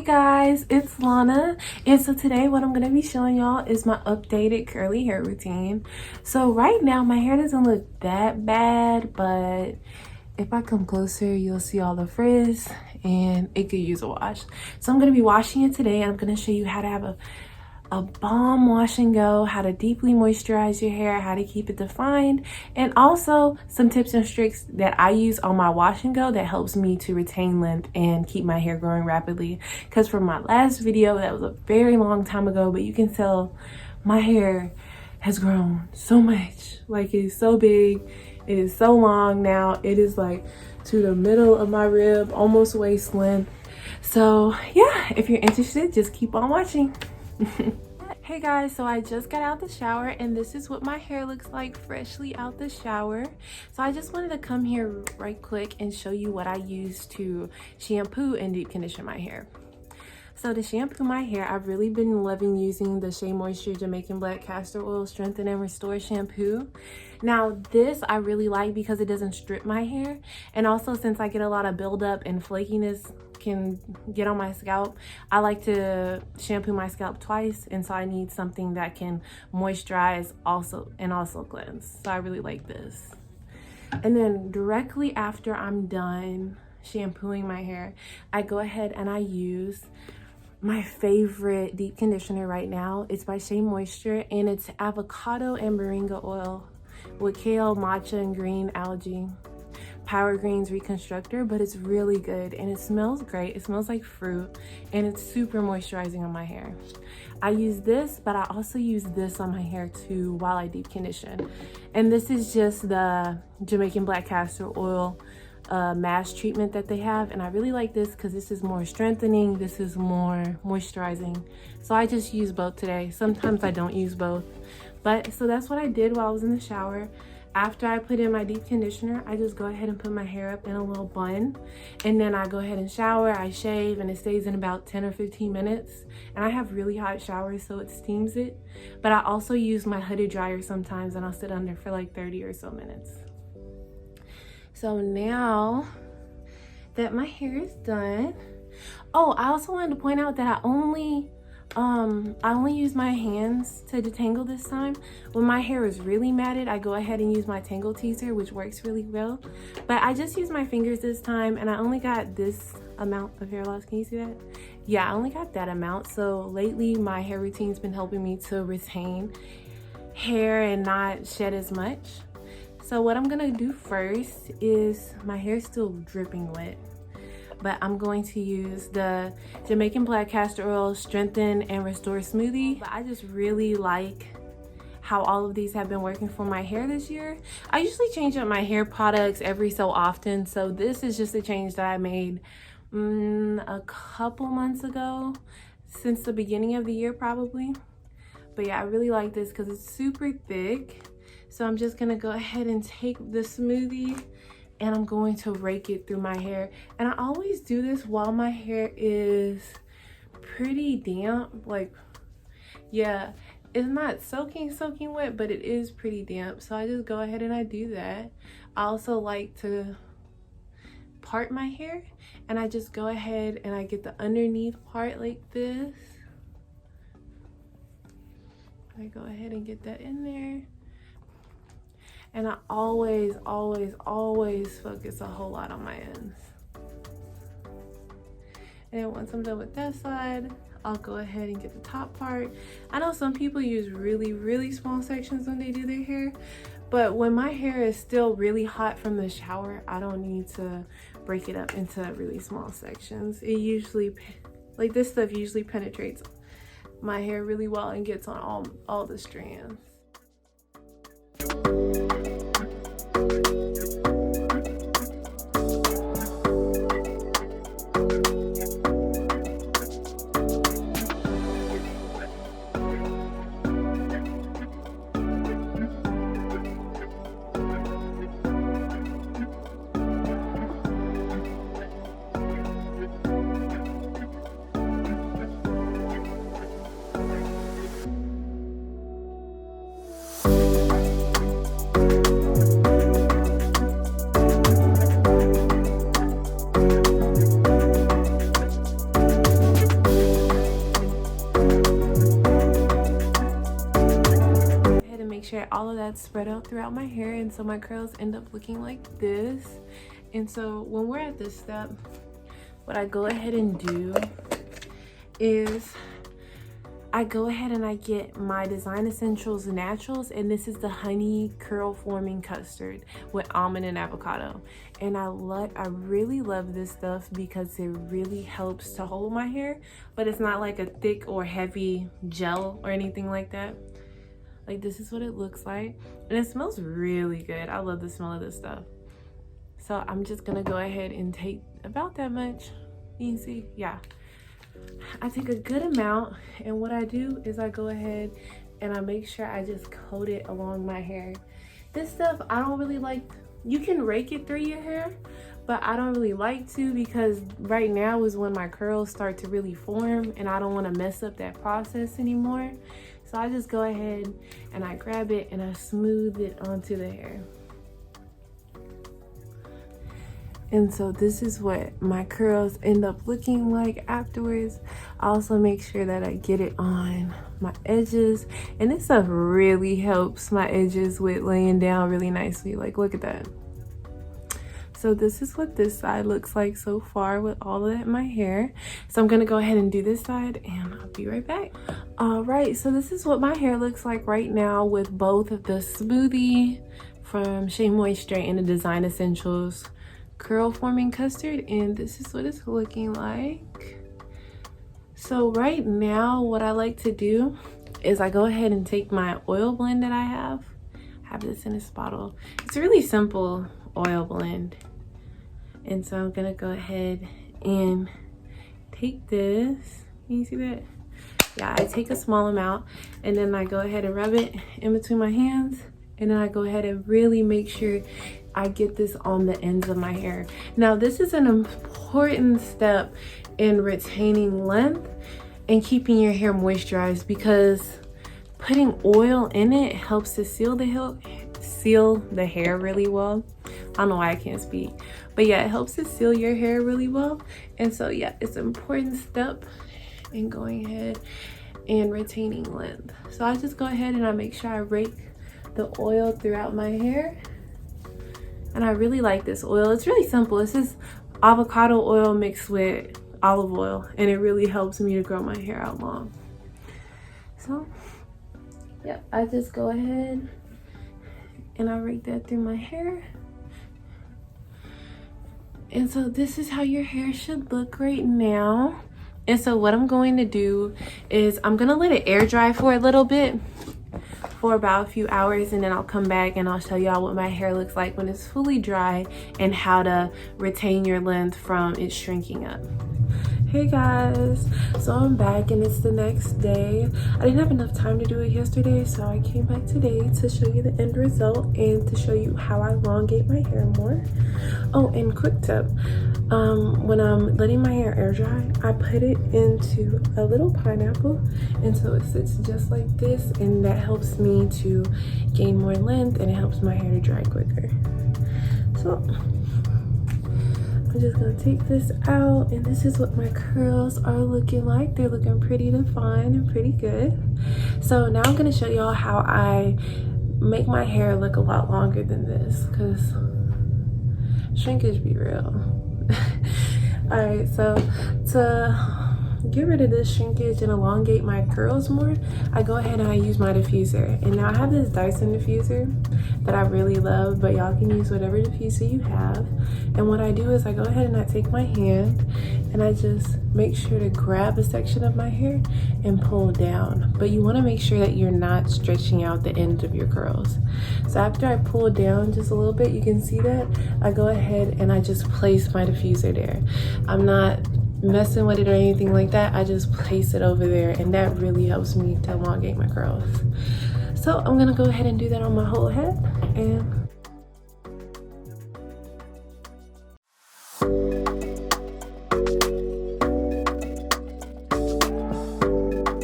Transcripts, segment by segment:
Guys, it's Lana, and so today what I'm going to be showing y'all is my updated curly hair routine. So right now my hair doesn't look that bad, but if I come closer you'll see all the frizz and it could use a wash. So I'm going to be washing it today, and I'm going to show you how to have a bomb wash and go, how to deeply moisturize your hair, how to keep it defined, and also some tips and tricks that I use on my wash and go that helps me to retain length and keep my hair growing rapidly. Because from my last video, that was a very long time ago, but you can tell my hair has grown so much. Like, it is so big, it is so long now. It is like to the middle of my rib, almost waist length. So yeah, if you're interested, just keep on watching. Hey guys, so I just got out the shower and this is what my hair looks like freshly out the shower. So I just wanted to come here right quick and show you what I use to shampoo and deep condition my hair. So to shampoo my hair, I've really been loving using the SheaMoisture Jamaican Black Castor Oil Strengthen and Restore Shampoo. Now this I really like because it doesn't strip my hair, and also since I get a lot of buildup and flakiness can get on my scalp, I like to shampoo my scalp twice, and so I need something that can moisturize and also cleanse. So I really like this. And then directly after I'm done shampooing my hair, I go ahead and I use my favorite deep conditioner right now. It's by SheaMoisture, and it's avocado and moringa oil with kale, matcha, and green algae. Power Green's Reconstructor, but it's really good and it smells great. It smells like fruit and it's super moisturizing on my hair. I use this, but I also use this on my hair too while I deep condition. And this is just the Jamaican Black Castor Oil mask treatment that they have, and I really like this because this is more strengthening, this is more moisturizing. So I just use both today. Sometimes I don't use both, but so that's what I did while I was in the shower. After I put in my deep conditioner, I just go ahead and put my hair up in a little bun, and then I go ahead and shower, I shave, and it stays in about 10 or 15 minutes. And I have really hot showers, so it steams it. But I also use my hooded dryer sometimes, and I'll sit under for like 30 or so minutes. So now that my hair is done, oh, I also wanted to point out that I only use my hands to detangle this time. When my hair is really matted, I go ahead and use my tangle teaser, which works really well. But I just use my fingers this time, and I only got this amount of hair loss. Can you see that? Yeah, I only got that amount. So lately my hair routine's been helping me to retain hair and not shed as much. So what I'm gonna do first is, my hair's still dripping wet, but I'm going to use the Jamaican Black Castor Oil Strengthen and Restore Smoothie. But I just really like how all of these have been working for my hair this year. I usually change up my hair products every so often, so this is just a change that I made a couple months ago, since the beginning of the year probably. But yeah, I really like this because it's super thick. So I'm just gonna go ahead and take the smoothie and I'm going to rake it through my hair. And I always do this while my hair is pretty damp. Like, yeah, it's not soaking wet, but it is pretty damp. So I just go ahead and I do that. I also like to part my hair, and I just go ahead and I get the underneath part like this. I go ahead and get that in there. And I always focus a whole lot on my ends. And then once I'm done with that side, I'll go ahead and get the top part. I know some people use really small sections when they do their hair, but when my hair is still really hot from the shower, I don't need to break it up into really small sections. It usually, like, this stuff usually penetrates my hair really well and gets on all the strands. make sure all of that's spread out throughout my hair, and so my curls end up looking like this. And so when we're at this step, what I go ahead and do is I go ahead and I get my Design Essentials Naturals, and this is the honey curl forming custard with almond and avocado. And I really love this stuff because it really helps to hold my hair, but it's not like a thick or heavy gel or anything like that. Like, this is what it looks like, and it smells really good. I love the smell of this stuff. So I'm just gonna go ahead and take about that much. You can see, yeah. I take a good amount, and what I do is I go ahead and I make sure I just coat it along my hair. This stuff I don't really like. You can rake it through your hair, but I don't really like to, because right now is when my curls start to really form, and I don't want to mess up that process anymore. So I just go ahead and I grab it and I smooth it onto the hair. And so this is what my curls end up looking like afterwards. I also make sure that I get it on my edges, and this stuff really helps my edges with laying down really nicely. Like, look at that. So this is what this side looks like so far with all of that in my hair. So I'm gonna go ahead and do this side, and I'll be right back. All right, so this is what my hair looks like right now with both of the Smoothie from SheaMoisture and the Design Essentials curl forming custard, and this is what it's looking like. So right now what I like to do is I go ahead and take my oil blend that I have this in this bottle. It's a really simple oil blend, and so I'm gonna go ahead and take this. Can you see that? Yeah, I take a small amount, and then I go ahead and rub it in between my hands, and then I go ahead and really make sure I get this on the ends of my hair. Now, this is an important step in retaining length and keeping your hair moisturized, because putting oil in it helps to seal the hair really well. I don't know why I can't speak, but yeah, it helps to seal your hair really well. And so yeah, it's an important step in going ahead and retaining length. So I just go ahead and I make sure I rake the oil throughout my hair. And I really like this oil. It's really simple. It's just avocado oil mixed with olive oil, and it really helps me to grow my hair out long. So yeah, I just go ahead and I rake that through my hair. And so this is how your hair should look right now. And so what I'm going to do is I'm gonna let it air dry for a little bit, for about a few hours, and then I'll come back and I'll show y'all what my hair looks like when it's fully dry and how to retain your length from it shrinking up. Hey guys, so I'm back and it's the next day. I didn't have enough time to do it yesterday, so I came back today to show you the end result and to show you how I elongate my hair more. Oh, and quick tip, when I'm letting my hair air dry, I put it into a little pineapple, and so it sits just like this, and that helps me to gain more length, and it helps my hair to dry quicker. So I'm just gonna take this out, and this is what my curls are looking like. They're looking pretty defined and pretty good. So now I'm gonna show y'all how I make my hair look a lot longer than this, because shrinkage be real. All right, so to get rid of this shrinkage and elongate my curls more, I go ahead and I use my diffuser. And now I have this Dyson diffuser that I really love, but y'all can use whatever diffuser you have. And what I do is I go ahead and I take my hand and I just make sure to grab a section of my hair and pull down. But you want to make sure that you're not stretching out the end of your curls. So after I pull down just a little bit, you can see that I go ahead and I just place my diffuser there. I'm not messing with it or anything like that. I just place it over there, and that really helps me to elongate my curls. So I'm gonna go ahead and do that on my whole head. And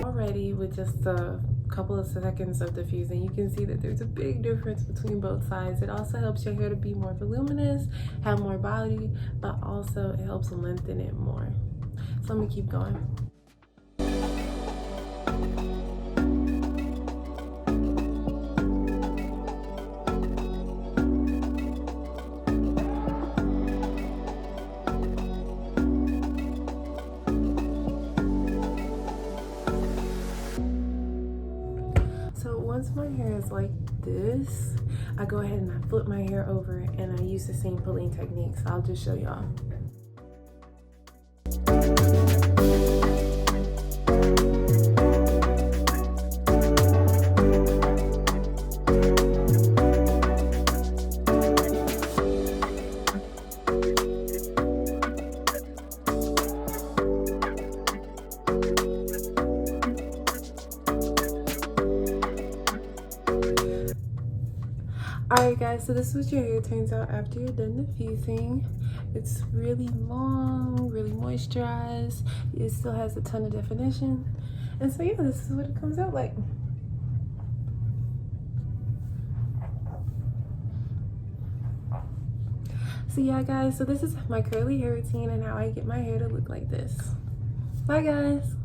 already with just a couple of seconds of diffusing, you can see that there's a big difference between both sides. It also helps your hair to be more voluminous, have more body, but also it helps lengthen it more. So let me keep going. So once my hair is like this, I go ahead and I flip my hair over and I use the same pulling technique. So I'll just show y'all. Alright guys, so this is what your hair turns out after you're done diffusing. It's really long, really moisturized. It still has a ton of definition. And so yeah, this is what it comes out like. So yeah guys, so this is my curly hair routine and how I get my hair to look like this. Bye guys.